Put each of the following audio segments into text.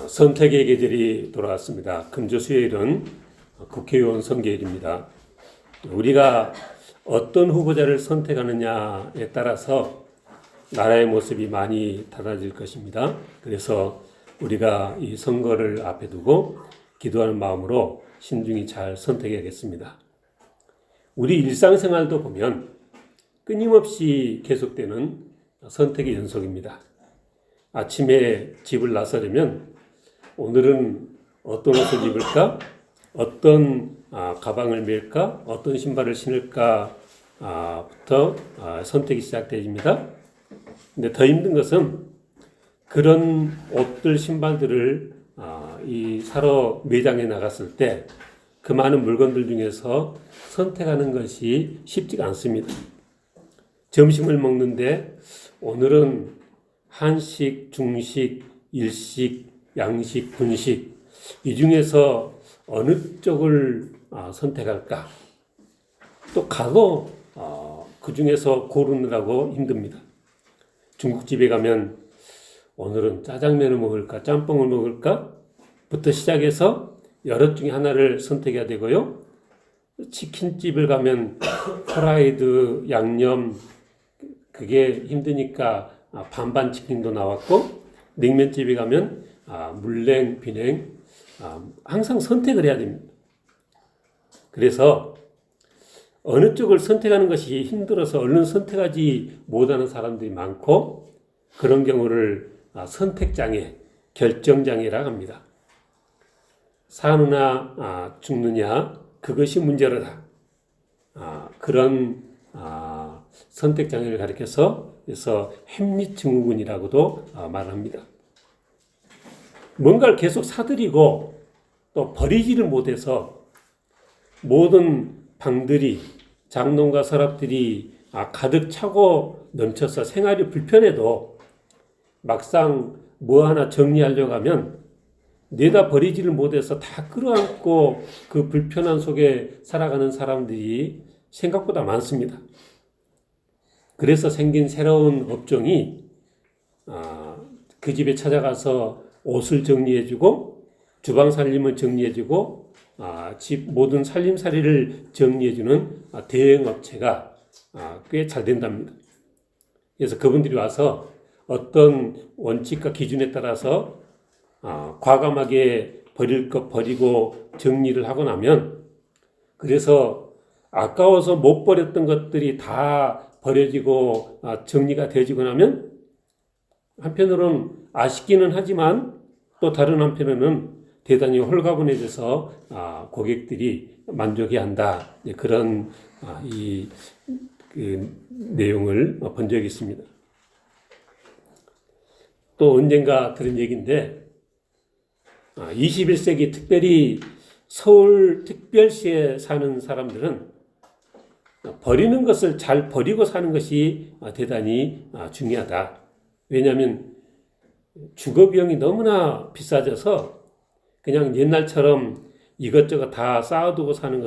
선택의 계절이 돌아왔습니다. 금주 수요일은 국회의원 선거일입니다. 우리가 어떤 후보자를 선택하느냐에 따라서 나라의 모습이 많이 달라질 것입니다. 그래서 우리가 이 선거를 앞에 두고 기도하는 마음으로 신중히 잘 선택해야겠습니다. 우리 일상생활도 보면 끊임없이 계속되는 선택의 연속입니다. 아침에 집을 나서려면 오늘은 어떤 옷을 입을까? 어떤 가방을 멜까? 어떤 신발을 신을까? 부터 선택이 시작됩니다. 근데 더 힘든 것은 그런 옷들, 신발들을 사러 매장에 나갔을 때 그 많은 물건들 중에서 선택하는 것이 쉽지가 않습니다. 점심을 먹는데 오늘은 한식, 중식, 일식, 양식, 분식 이 중에서 어느 쪽을 선택할까? 또 가도 그 중에서 고르느라고 힘듭니다. 중국집에 가면 오늘은 짜장면을 먹을까? 짬뽕을 먹을까? 부터 시작해서 여러 중에 하나를 선택해야 되고요. 치킨집을 가면 프라이드, 양념 그게 힘드니까 반반 치킨도 나왔고, 냉면집에 가면 물냉, 비냉 항상 선택을 해야 됩니다. 그래서 어느 쪽을 선택하는 것이 힘들어서 얼른 선택하지 못하는 사람들이 많고, 그런 경우를 선택장애, 결정장애라고 합니다. 사느냐 죽느냐 그것이 문제로다. 그런 선택장애를 가리켜서 그래서 햄릿 증후군이라고도 말합니다. 뭔가를 계속 사들이고 또 버리지를 못해서 모든 방들이, 장롱과 서랍들이 가득 차고 넘쳐서 생활이 불편해도 막상 뭐 하나 정리하려고 하면 내다 버리지를 못해서 다 끌어안고 그 불편한 속에 살아가는 사람들이 생각보다 많습니다. 그래서 생긴 새로운 업종이 그 집에 찾아가서 옷을 정리해주고 주방 살림을 정리해주고 집 모든 살림살이를 정리해주는 대형 업체가 꽤 잘 된답니다. 그래서 그분들이 와서 어떤 원칙과 기준에 따라서 과감하게 버릴 것 버리고 정리를 하고 나면, 그래서 아까워서 못 버렸던 것들이 다 버려지고 정리가 되어지고 나면 한편으로는 아쉽기는 하지만 또 다른 한편으로는 대단히 홀가분해져서 고객들이 만족해야 한다. 그런 그 내용을 본 적이 있습니다. 또 언젠가 들은 얘기인데 21세기 특별히 서울 특별시에 사는 사람들은 버리는 것을 잘 버리고 사는 것이 대단히 중요하다. 왜냐하면 주거 비용이 너무나 비싸져서 그냥 옛날처럼 이것저것 다 쌓아두고 사는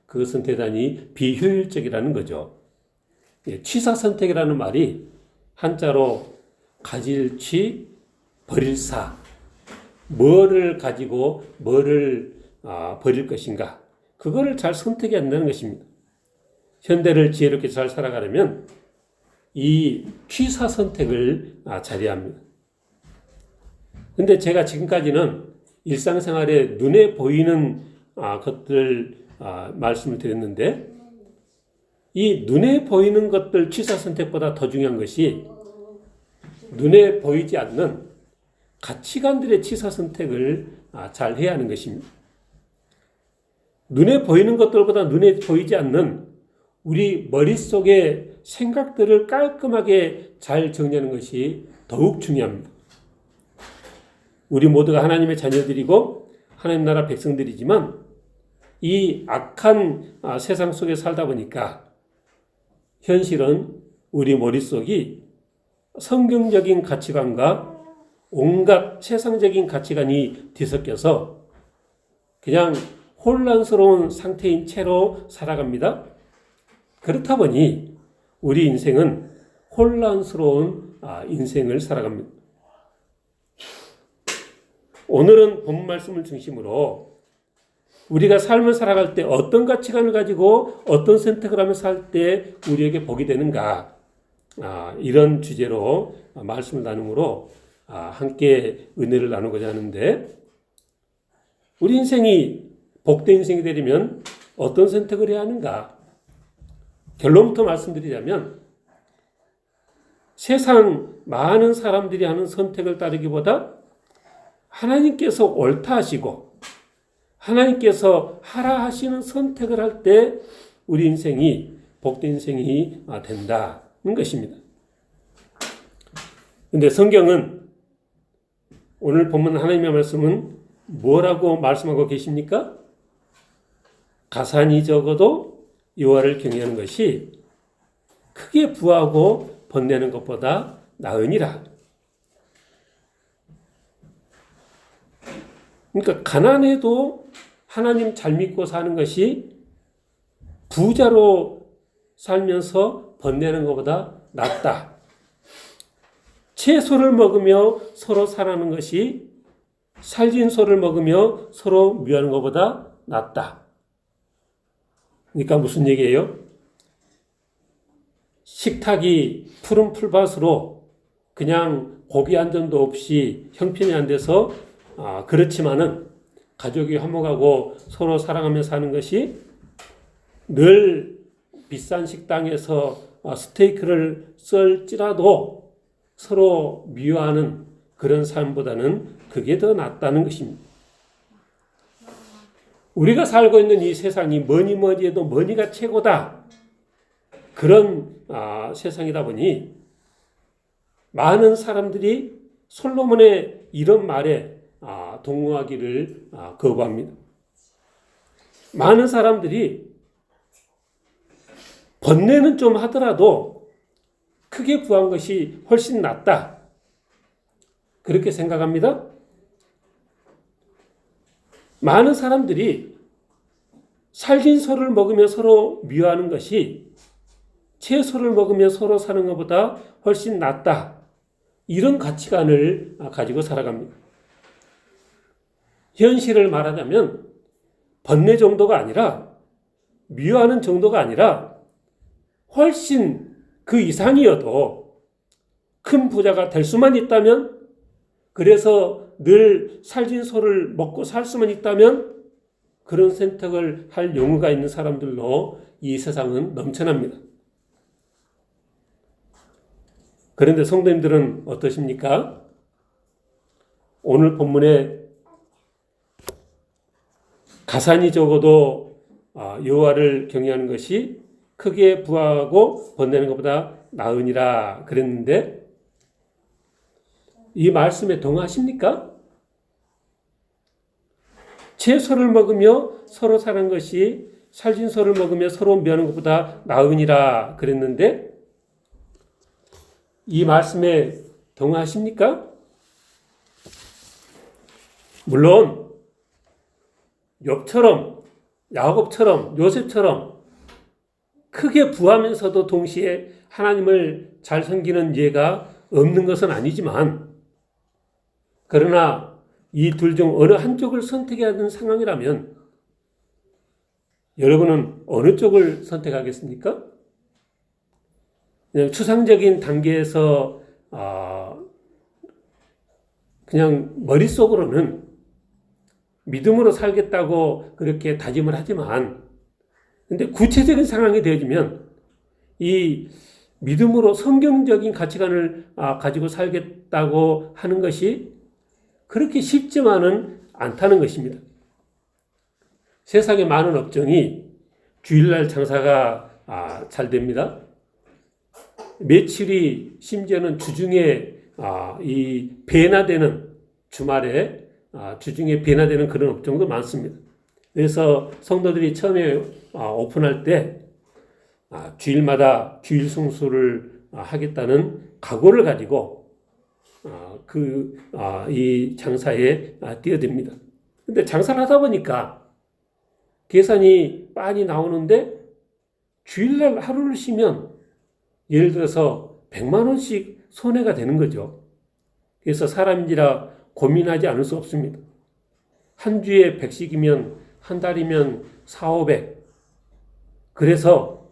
그것은 대단히 비효율적이라는 거죠. 취사 선택이라는 말이 한자로 가질 취, 버릴 사, 뭐를 가지고 뭐를 버릴 것인가, 그거를 잘 선택해야 한다는 것입니다. 현대를 지혜롭게 잘 살아가려면 이 취사 선택을 잘해야 합니다. 근데 제가 지금까지는 일상생활에 눈에 보이는 것들 말씀을 드렸는데, 이 눈에 보이는 것들 취사 선택보다 더 중요한 것이 눈에 보이지 않는 가치관들의 취사 선택을 잘 해야 하는 것입니다. 눈에 보이는 것들보다 눈에 보이지 않는 우리 머릿속의 생각들을 깔끔하게 잘 정리하는 것이 더욱 중요합니다. 우리 모두가 하나님의 자녀들이고 하나님 나라 백성들이지만 이 악한 세상 속에 살다 보니까 현실은 우리 머릿속이 성경적인 가치관과 온갖 세상적인 가치관이 뒤섞여서 그냥 혼란스러운 상태인 채로 살아갑니다. 그렇다 보니 우리 인생은 혼란스러운 인생을 살아갑니다. 오늘은 본 말씀을 중심으로 우리가 삶을 살아갈 때 어떤 가치관을 가지고 어떤 선택을 하며 살 때 우리에게 복이 되는가, 이런 주제로 말씀을 나누므로 함께 은혜를 나누고자 하는데, 우리 인생이 복된 인생이 되려면 어떤 선택을 해야 하는가? 결론부터 말씀드리자면, 세상 많은 사람들이 하는 선택을 따르기보다 하나님께서 옳다 하시고 하나님께서 하라 하시는 선택을 할 때 우리 인생이 복된 인생이 된다는 것입니다. 그런데 성경은, 오늘 본문 하나님의 말씀은 뭐라고 말씀하고 계십니까? 가산이 적어도 여호와를 경외하는 것이 크게 부하고 번내는 것보다 나으니라. 그러니까 가난해도 하나님 잘 믿고 사는 것이 부자로 살면서 번내는 것보다 낫다. 채소를 먹으며 서로 사랑하는 것이 살진 소를 먹으며 서로 미워하는 것보다 낫다. 그러니까 무슨 얘기예요? 식탁이 푸른 풀밭으로 그냥 고기 한 점도 없이 형편이 안 돼서 그렇지만은 가족이 화목하고 서로 사랑하며 사는 것이 늘 비싼 식당에서 스테이크를 썰지라도 서로 미워하는 그런 삶보다는 그게 더 낫다는 것입니다. 우리가 살고 있는 이 세상이 뭐니 해도 뭐니가 최고다. 그런 세상이다 보니 많은 사람들이 솔로몬의 이런 말에 동의하기를 거부합니다. 많은 사람들이 번뇌는 좀 하더라도 크게 부한 것이 훨씬 낫다. 그렇게 생각합니다. 많은 사람들이 살진 소를 먹으며 서로 미워하는 것이 채소를 먹으며 서로 사는 것보다 훨씬 낫다. 이런 가치관을 가지고 살아갑니다. 현실을 말하자면 번뇌 정도가 아니라, 미워하는 정도가 아니라 훨씬 그 이상이어도 큰 부자가 될 수만 있다면, 그래서 늘 살진 소를 먹고 살 수만 있다면 그런 선택을 할 용의가 있는 사람들로 이 세상은 넘쳐납니다. 그런데 성도님들은 어떠십니까? 오늘 본문에 가산이 적어도 여호와를 경외하는 것이 크게 부하고 번내는 것보다 나으니라 그랬는데, 이 말씀에 동의하십니까? 채소를 먹으며 서로 사는 것이 살진 소를 먹으며 서로 미워하는 것보다 나으니라 그랬는데, 이 말씀에 동의하십니까? 물론 욥처럼, 야곱처럼, 요셉처럼 크게 부하면서도 동시에 하나님을 잘 섬기는 예가 없는 것은 아니지만, 그러나 이 둘 중 어느 한쪽을 선택해야 하는 상황이라면 여러분은 어느 쪽을 선택하겠습니까? 그냥 추상적인 단계에서 그냥 머릿속으로는 믿음으로 살겠다고 그렇게 다짐을 하지만, 근데 구체적인 상황이 되어지면 이 믿음으로 성경적인 가치관을 가지고 살겠다고 하는 것이 그렇게 쉽지만은 않다는 것입니다. 세상에 많은 업종이 주일날 장사가 잘 됩니다. 매출이 심지어는 주중에 이 배나되는, 주말에 주중에 배나되는 그런 업종도 많습니다. 그래서 성도들이 처음에 오픈할 때 주일마다 주일 성수를 하겠다는 각오를 가지고 이 장사에 뛰어듭니다. 근데 장사를 하다 보니까 계산이 빤히 나오는데 주일날 하루를 쉬면 예를 들어서 100만 원씩 손해가 되는 거죠. 그래서 사람인지라 고민하지 않을 수 없습니다. 한 주에 100씩이면 한 달이면 400, 500. 그래서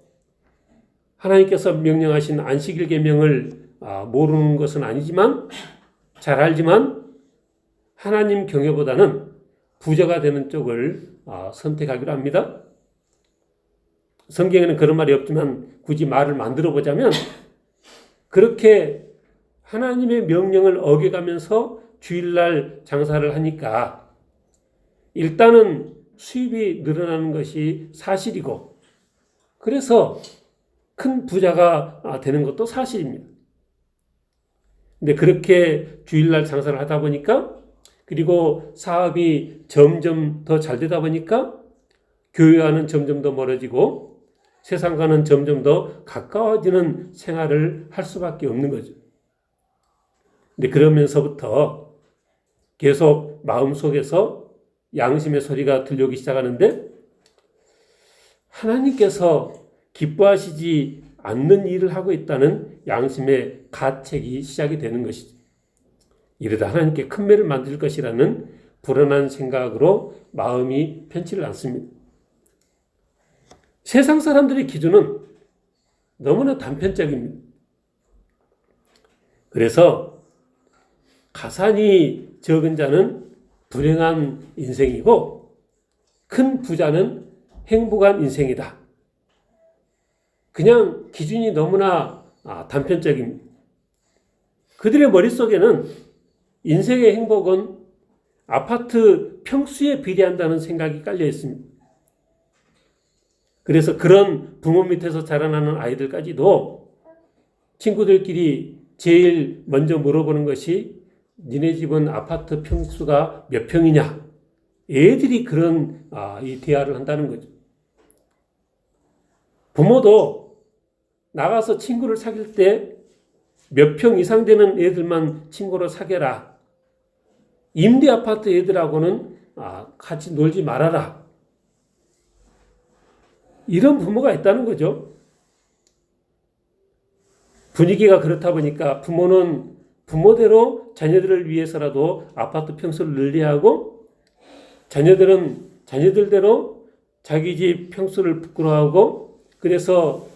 하나님께서 명령하신 안식일 계명을 모르는 것은 아니지만 잘 알지만 하나님 경외보다는 부자가 되는 쪽을 선택하기로 합니다. 성경에는 그런 말이 없지만 굳이 말을 만들어 보자면 그렇게 하나님의 명령을 어겨가면서 주일날 장사를 하니까 일단은 수입이 늘어나는 것이 사실이고 그래서 큰 부자가 되는 것도 사실입니다. 근데 그렇게 주일날 장사를 하다 보니까 그리고 사업이 점점 더 잘 되다 보니까 교회와는 점점 더 멀어지고 세상과는 점점 더 가까워지는 생활을 할 수밖에 없는 거죠. 근데 그러면서부터 계속 마음속에서 양심의 소리가 들려오기 시작하는데 하나님께서 기뻐하시지 않는 일을 하고 있다는 양심의 가책이 시작이 되는 것이죠. 이러다 하나님께 큰 매를 만들 것이라는 불안한 생각으로 마음이 편치를 않습니다. 세상 사람들의 기준은 너무나 단편적입니다. 그래서 가산이 적은 자는 불행한 인생이고 큰 부자는 행복한 인생이다. 그냥 기준이 너무나 단편적입니다. 그들의 머릿속에는 인생의 행복은 아파트 평수에 비례한다는 생각이 깔려 있습니다. 그래서 그런 부모 밑에서 자라나는 아이들까지도 친구들끼리 제일 먼저 물어보는 것이 니네 집은 아파트 평수가 몇 평이냐? 애들이 그런 이 대화를 한다는 거죠. 부모도 나가서 친구를 사귈 때 몇 평 이상 되는 애들만 친구로 사귀라. 임대 아파트 애들하고는 같이 놀지 말아라. 이런 부모가 있다는 거죠. 분위기가 그렇다 보니까 부모는 부모대로 자녀들을 위해서라도 아파트 평수를 늘려야 하고 자녀들은 자녀들대로 자기 집 평수를 부끄러워하고 그래서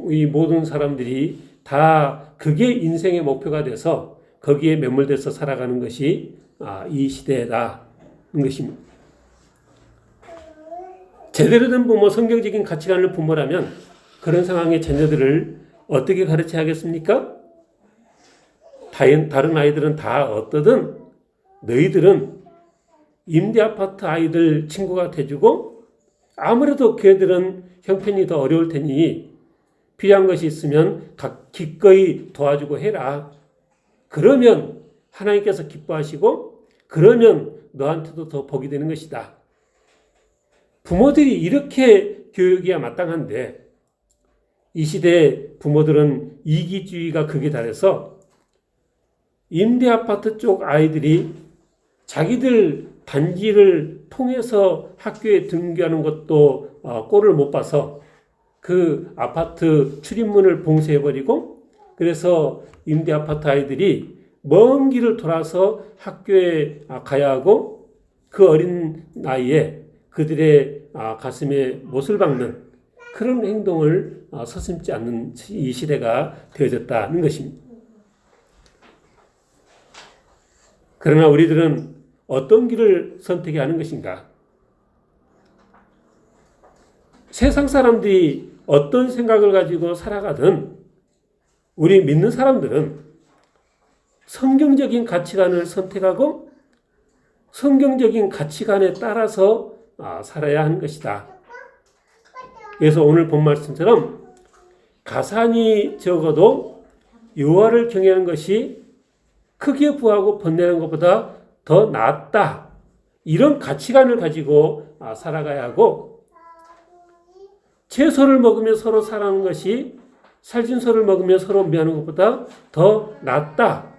이 모든 사람들이 다 그게 인생의 목표가 돼서 거기에 매몰돼서 살아가는 것이 이 시대라는 것입니다. 제대로 된 부모, 성경적인 가치관을 부모라면 그런 상황의 자녀들을 어떻게 가르쳐야 하겠습니까? 다른 아이들은 다 어떠든 너희들은 임대아파트 아이들 친구가 돼주고 아무래도 걔들은 형편이 더 어려울 테니 필요한 것이 있으면 기꺼이 도와주고 해라. 그러면 하나님께서 기뻐하시고 그러면 너한테도 더 복이 되는 것이다. 부모들이 이렇게 교육해야 마땅한데 이 시대 부모들은 이기주의가 극에 달해서 임대아파트 쪽 아이들이 자기들 단지를 통해서 학교에 등교하는 것도 꼴을 못 봐서 그 아파트 출입문을 봉쇄해버리고 그래서 임대아파트 아이들이 먼 길을 돌아서 학교에 가야 하고 그 어린 나이에 그들의 가슴에 못을 박는 그런 행동을 서슴지 않는 이 시대가 되어졌다는 것입니다. 그러나 우리들은 어떤 길을 선택해야 하는 것인가? 세상 사람들이 어떤 생각을 가지고 살아가든 우리 믿는 사람들은 성경적인 가치관을 선택하고 성경적인 가치관에 따라서 살아야 하는 것이다. 그래서 오늘 본 말씀처럼 가산이 적어도 여호와를 경외하는 것이 크게 부하고 번뇌하는 것보다 더 낫다. 이런 가치관을 가지고 살아가야 하고 채소를 먹으며 서로 사랑하는 것이 살진소를 먹으며 서로 미워하는 것보다 더 낫다.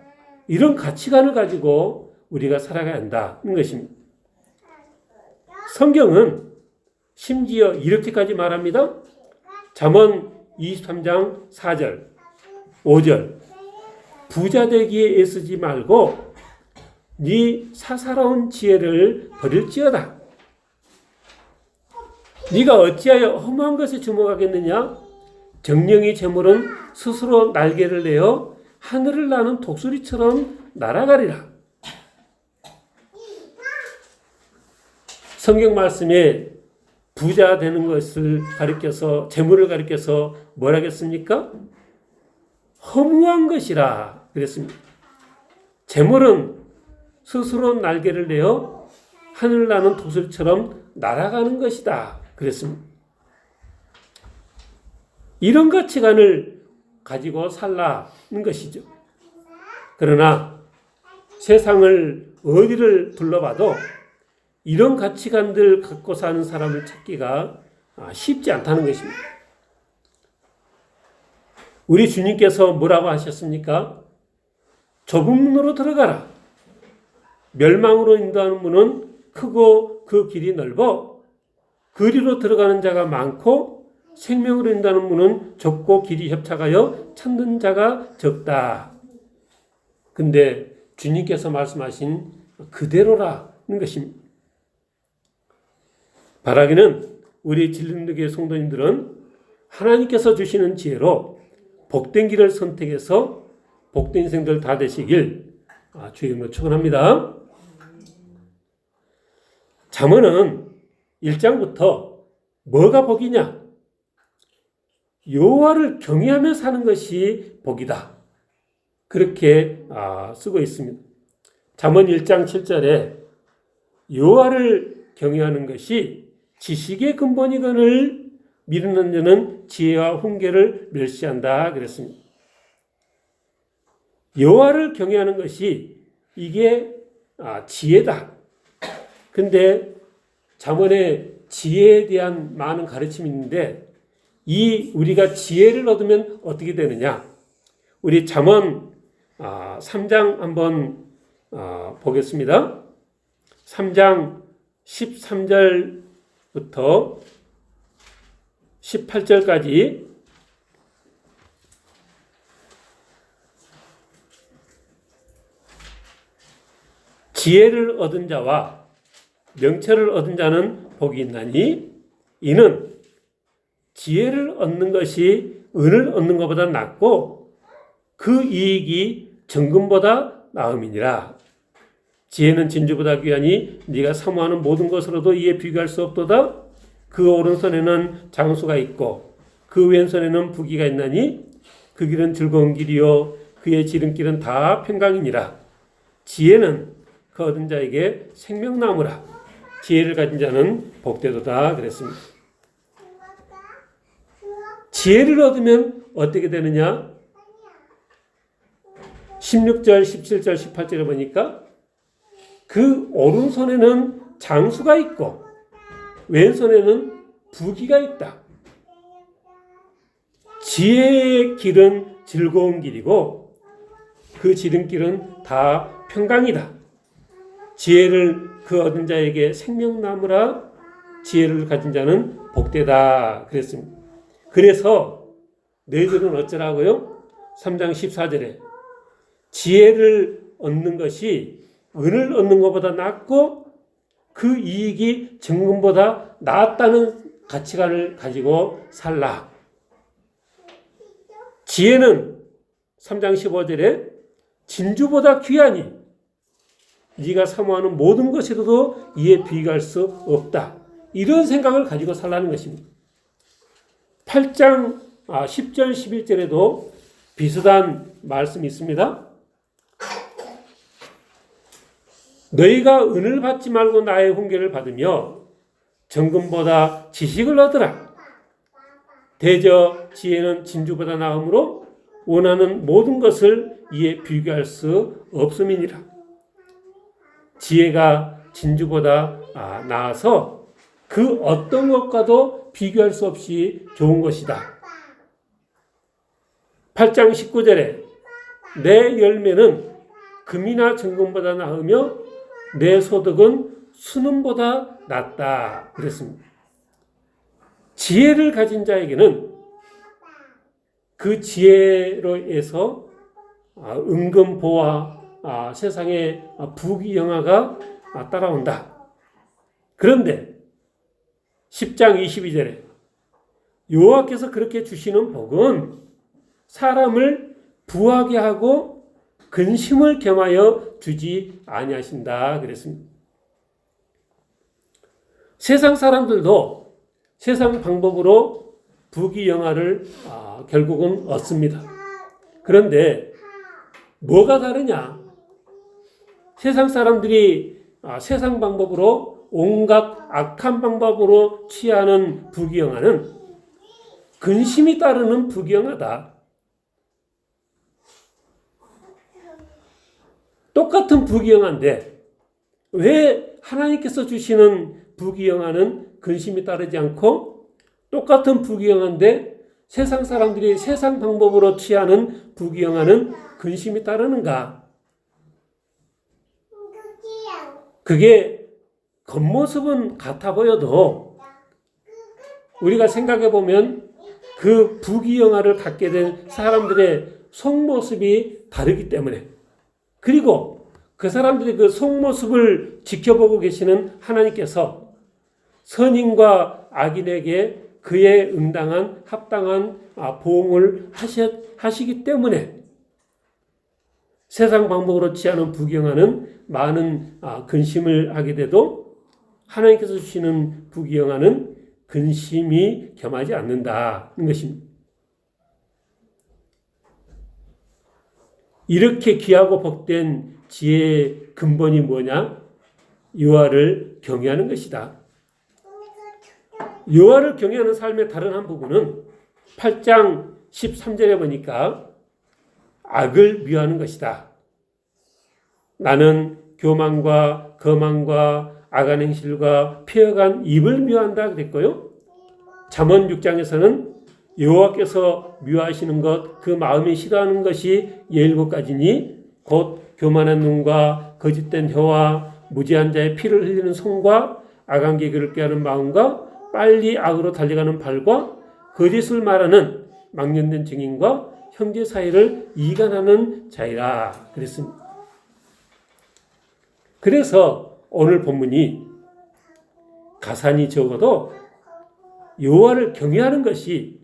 이런 가치관을 가지고 우리가 살아가야 한다는 것입니다. 성경은 심지어 이렇게까지 말합니다. 잠언 23장 4절, 5절 부자 되기에 애쓰지 말고 네 사사로운 지혜를 버릴지어다. 네가 어찌하여 허무한 것에 주목하겠느냐? 정령의 재물은 스스로 날개를 내어 하늘을 나는 독수리처럼 날아가리라. 성경 말씀에 부자 되는 것을 가리켜서, 재물을 가리켜서 뭐라 했습니까? 허무한 것이라 그랬습니다. 재물은 스스로 날개를 내어 하늘 나는 독수리처럼 날아가는 것이다 그랬습니다. 이런 가치관을 가지고 살라는 것이죠. 그러나 세상을 어디를 둘러봐도 이런 가치관들 갖고 사는 사람을 찾기가 쉽지 않다는 것입니다. 우리 주님께서 뭐라고 하셨습니까? 좁은 문으로 들어가라. 멸망으로 인도하는 문은 크고 그 길이 넓어 그리로 들어가는 자가 많고 생명으로 인도하는 문은 좁고 길이 협착하여 찾는 자가 적다. 근데 주님께서 말씀하신 그대로라는 것입니다. 바라기는 우리 진리교회 성도님들은 하나님께서 주시는 지혜로 복된 길을 선택해서 복된 인생들 다 되시길 주의 이름으로 축원합니다. 잠언은 1장부터 뭐가 복이냐? 여호와를 경외하며 사는 것이 복이다. 그렇게 쓰고 있습니다. 잠언 1장 7절에 여호와를 경외하는 것이 지식의 근본이거늘 미루는 자는 지혜와 훈계를 멸시한다 그랬습니다. 여호와를 경외하는 것이 이게 지혜다. 근데 잠언에 지혜에 대한 많은 가르침이 있는데 우리가 지혜를 얻으면 어떻게 되느냐? 우리 잠언 3장 한번 보겠습니다. 3장 13절부터 18절까지 지혜를 얻은 자와 명철을 얻은 자는 복이 있나니 이는 지혜를 얻는 것이 은을 얻는 것보다 낫고 그 이익이 정금보다 나음이니라. 지혜는 진주보다 귀하니 네가 사모하는 모든 것으로도 이에 비교할 수 없도다. 그 오른손에는 장수가 있고 그 왼손에는 부귀가 있나니 그 길은 즐거운 길이요 그의 지름길은 다 평강이니라. 지혜는 그 얻은 자에게 생명나무라. 지혜를 가진 자는 복되도다 그랬습니다. 지혜를 얻으면 어떻게 되느냐? 16절, 17절, 18절에 보니까 그 오른손에는 장수가 있고 왼손에는 부귀가 있다. 지혜의 길은 즐거운 길이고 그 지름길은 다 평강이다. 지혜를 그 얻은 자에게 생명나무라. 지혜를 가진 자는 복되다 그랬습니다. 그래서 너희들은 어쩌라고요? 3장 14절에 지혜를 얻는 것이 은을 얻는 것보다 낫고 그 이익이 정금보다 낫다는 가치관을 가지고 살라. 지혜는 3장 15절에 진주보다 귀하니 네가 사모하는 모든 것이라도 이에 비교할 수 없다. 이런 생각을 가지고 살라는 것입니다. 8장 10절 11절에도 비슷한 말씀이 있습니다. 너희가 은을 받지 말고 나의 훈계를 받으며 정금보다 지식을 얻으라. 대저 지혜는 진주보다 나음으로 원하는 모든 것을 이에 비교할 수 없음이니라. 지혜가 진주보다 나아서 그 어떤 것과도 비교할 수 없이 좋은 것이다. 8장 19절에 내 열매는 금이나 정금보다 나으며 내 소득은 순음보다 낫다 그랬습니다. 지혜를 가진 자에게는 그 지혜로 해서 은금보화, 세상에 부귀영화가 따라온다. 그런데 10장 22절에 여호와께서 그렇게 주시는 복은 사람을 부하게 하고 근심을 겸하여 주지 아니하신다 그랬습니다. 세상 사람들도 세상 방법으로 부귀영화를 결국은 얻습니다. 그런데 뭐가 다르냐? 세상 사람들이 세상 방법으로 온갖 악한 방법으로 취하는 부귀영화는 근심이 따르는 부귀영화다. 똑같은 부귀영화인데 왜 하나님께서 주시는 부귀영화는 근심이 따르지 않고 똑같은 부귀영화인데 세상 사람들이 세상 방법으로 취하는 부귀영화는 근심이 따르는가? 그게 겉모습은 같아 보여도 우리가 생각해 보면 그 부귀영화를 갖게 된 사람들의 속모습이 다르기 때문에, 그리고 그 사람들이 그 속모습을 지켜보고 계시는 하나님께서 선인과 악인에게 그에 응당한 합당한 보응을 하시기 때문에 세상 방법으로 취하는 부귀영화는 많은 근심을 하게 돼도 하나님께서 주시는 부귀영화는 근심이 겸하지 않는다는 것입니다. 이렇게 귀하고 복된 지혜의 근본이 뭐냐? 여호와를 경외하는 것이다. 여호와를 경외하는 삶의 다른 한 부분은 8장 13절에 보니까 악을 미워하는 것이다. 나는 교만과 거만과 악한 행실과 폐역한 입을 미워한다 그랬고요. 잠언 6장에서는 여호와께서 미워하시는 것, 그 마음이 싫어하는 것이 17가지니 곧 교만한 눈과 거짓된 혀와 무지한 자의 피를 흘리는 손과 악한 계기를 꾀하는 마음과 빨리 악으로 달려가는 발과 거짓을 말하는 망령된 증인과 형제 사이를 이간하는 자이라 그랬습니다. 그래서 오늘 본문이 가산이 적어도 여호와를 경외하는 것이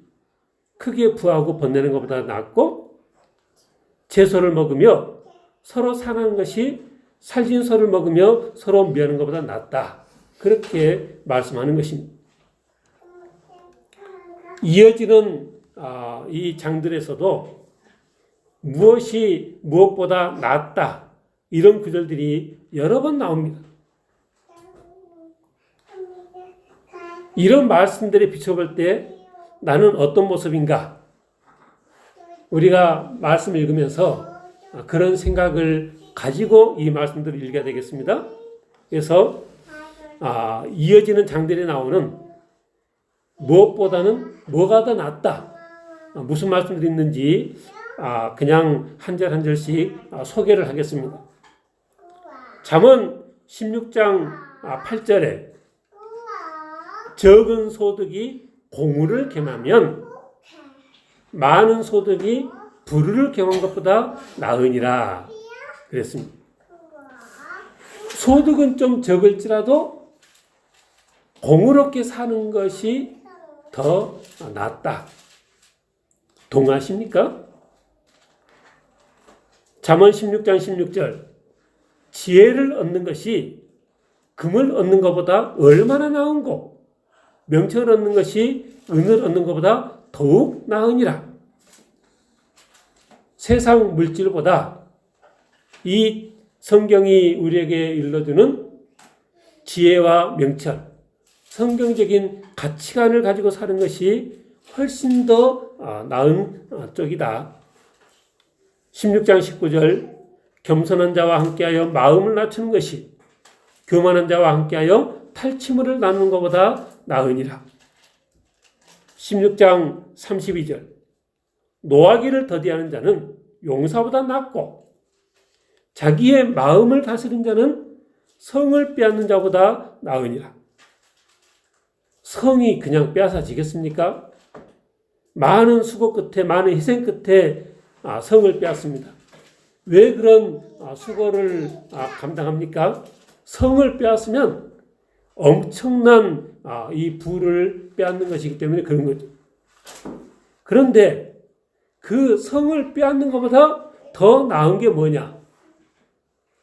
크게 부하고 번내는 것보다 낫고 채소를 먹으며 서로 사는 것이 살진 소를 먹으며 서로 미워하는 것보다 낫다. 그렇게 말씀하는 것입니다. 이어지는 이 장들에서도 무엇이 무엇보다 낫다 이런 구절들이 여러 번 나옵니다. 이런 말씀들에 비춰볼 때 나는 어떤 모습인가? 우리가 말씀을 읽으면서 그런 생각을 가지고 이 말씀들을 읽어야 되겠습니다. 그래서 이어지는 장들에 나오는 무엇보다는 뭐가 더 낫다. 무슨 말씀들이 있는지 그냥 한 절 한 절씩 소개를 하겠습니다. 잠언 16장 8절에 적은 소득이 공의를 겸하면 많은 소득이 불의를 겸한 것보다 나으니라 그랬습니다. 소득은 좀 적을지라도 공의롭게 사는 것이 더 낫다. 동의하십니까? 잠언 16장 16절 지혜를 얻는 것이 금을 얻는 것보다 얼마나 나은고 명철을 얻는 것이 은을 얻는 것보다 더욱 나으니라. 세상 물질보다 이 성경이 우리에게 일러주는 지혜와 명철, 성경적인 가치관을 가지고 사는 것이 훨씬 더 나은 쪽이다. 16장 19절 겸손한 자와 함께하여 마음을 낮추는 것이 교만한 자와 함께하여 탈취물을 나누는 것보다 나으니라. 16장 32절 노하기를 더디하는 자는 용사보다 낫고 자기의 마음을 다스린 자는 성을 빼앗는 자보다 나으니라. 성이 그냥 빼앗아지겠습니까? 많은 수고 끝에 많은 희생 끝에 성을 빼앗습니다. 왜 그런 수고를 감당합니까? 성을 빼앗으면 엄청난 이 부를 빼앗는 것이기 때문에 그런 거죠. 그런데 그 성을 빼앗는 것보다 더 나은 게 뭐냐?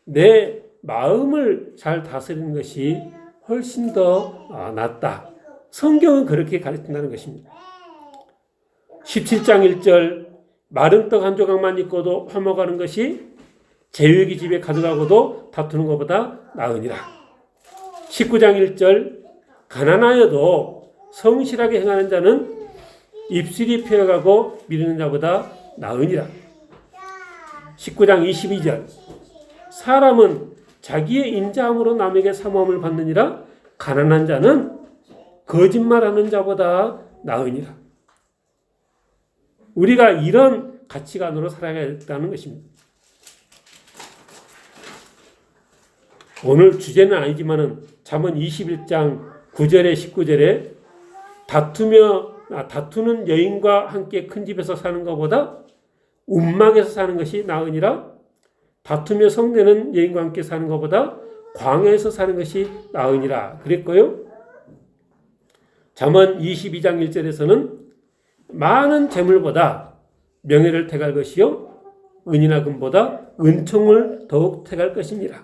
내 마음을 잘 다스리는 것이 훨씬 더 낫다. 성경은 그렇게 가르친다는 것입니다. 17장 1절 마른 떡 한 조각만 있고도 화목하는 것이 제육이 집에 가져가고도 다투는 것보다 나으니라. 19장 1절 가난하여도 성실하게 행하는 자는 입술이 펴가고 미루는 자보다 나으니라. 19장 22절 사람은 자기의 인자함으로 남에게 사모함을 받느니라. 가난한 자는 거짓말하는 자보다 나으니라. 우리가 이런 가치관으로 살아야겠다는 것입니다. 오늘 주제는 아니지만은 잠언 21장 9절에 19절에 다투는 여인과 함께 큰 집에서 사는 것보다 움막에서 사는 것이 나으니라. 다투며 성내는 여인과 함께 사는 것보다 광야에서 사는 것이 나으니라 그랬고요. 잠언 22장 1절에서는 많은 재물보다 명예를 택할 것이요 은이나 금보다 은총을 더욱 택할 것이니라.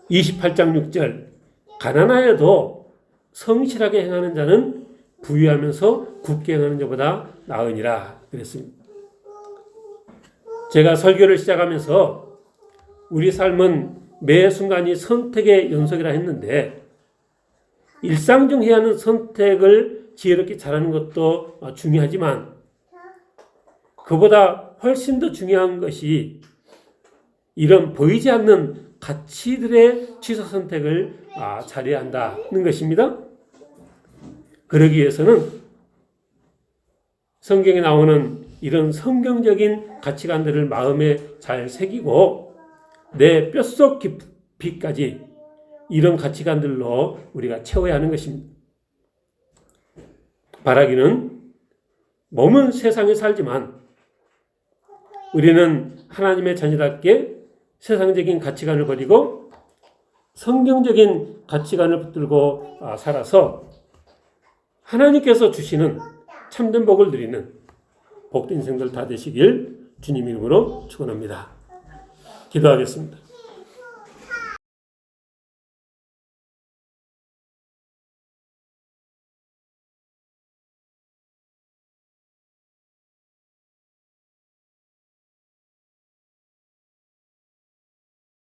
28장 6절 가난하여도 성실하게 행하는 자는 부유하면서 굳게 행하는 자보다 나으니라 그랬습니다. 제가 설교를 시작하면서 우리 삶은 매 순간이 선택의 연속이라 했는데 일상 중 해야 하는 선택을 지혜롭게 잘하는 것도 중요하지만 그보다 훨씬 더 중요한 것이 이런 보이지 않는 가치들의 취사 선택을 잘해야 한다는 것입니다. 그러기 위해서는 성경에 나오는 이런 성경적인 가치관들을 마음에 잘 새기고 내 뼛속 깊이까지 이런 가치관들로 우리가 채워야 하는 것입니다. 바라기는 몸은 세상에 살지만 우리는 하나님의 자녀답게 세상적인 가치관을 버리고 성경적인 가치관을 붙들고 살아서 하나님께서 주시는 참된 복을 누리는 복된 인생들 다 되시길 주님 이름으로 축원합니다. 기도하겠습니다.